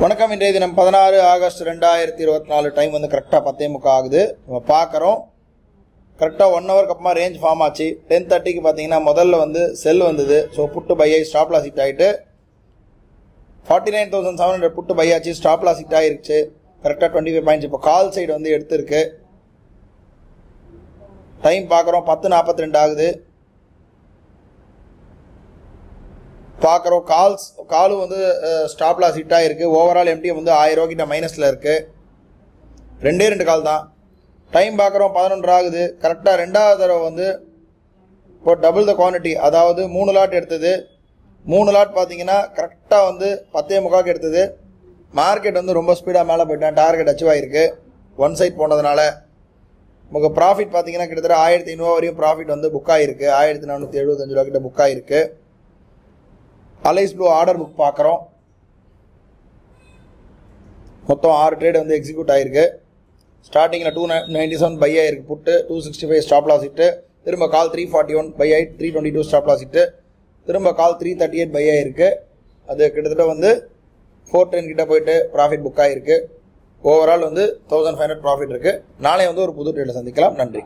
வணக்கம். இன்றைய தினம் 16 ஆகஸ்ட் 2024. டைம் வந்து கரெக்டாக 10:30 ஆகுது. நம்ம பார்க்குறோம் கரெக்டாக 1 ஹவருக்கு அப்புறமா ரேஞ்ச் ஃபார்ம் ஆச்சு. 10:30க்கு பார்த்தீங்கன்னா முதல்ல வந்து செல் வந்தது. ஸோ புட்டு பை ஆகி ஸ்டாப் லாஸ் ஹிட் ஆகிட்டு 49,700 புட்டு பை ஆச்சு. ஸ்டாப் லாஸ் ஹிட் ஆகிருச்சு கரெக்டாக 25 பாயிண்ட்ஸ். இப்போ கால் சைடு வந்து எடுத்துருக்கு. டைம் பார்க்குறோம் 10:42 ஆகுது. பார்க்குறோம் காலும் வந்து ஸ்டாப் லாஸ் ஹிட் ஆகிருக்கு. ஓவரால் எம்டிஎம் வந்து 1000 ரூபா கிட்ட மைனஸில் இருக்குது. 2 கால் தான். டைம் பார்க்குறோம் 11 ஆகுது. கரெக்டாக ரெண்டாவது தடவை வந்து இப்போ டபுள் த குவான்டிட்டி, அதாவது 3 லாட் எடுத்தது. 3 லாட் பார்த்தீங்கன்னா கரெக்டாக வந்து 10:45 எடுத்தது. மார்க்கெட் வந்து ரொம்ப ஸ்பீடாக மேலே போயிட்டேன். டார்கெட் அச்சீவ் ஆகிருக்கு ஒன் சைட் போனதுனால. நமக்கு ப்ராஃபிட் பார்த்தீங்கன்னா கிட்டத்தட்ட 1500 வரையும் ப்ராஃபிட் வந்து புக் ஆகிருக்கு. 1475 ரூபா கிட்ட புக் ஆகிருக்கு. அலைஸ் ப்ளூ ஆர்டர் புக் பார்க்குறோம். மொத்தம் 6 ட்ரேட் வந்து எக்ஸிக்யூட் ஆகிருக்கு. ஸ்டார்டிங்கில் 297 பை ஆகிருக்கு புட்டு, 265 ஸ்டாப் லாஸ் ஹிட்டு. திரும்ப கால் 341 பை ஆகி 322 ஸ்டாப் லாஸ் ஹிட்டு. திரும்ப கால் 338 பை ஆகிருக்கு. அது கிட்டத்தட்ட வந்து 410 கிட்ட போயிட்டு ப்ராஃபிட் புக் ஆகிருக்கு. ஓவரால் வந்து 1500 ப்ராஃபிட் இருக்குது. நாளை வந்து ஒரு புது ட்ரேடை சந்திக்கலாம். நன்றி.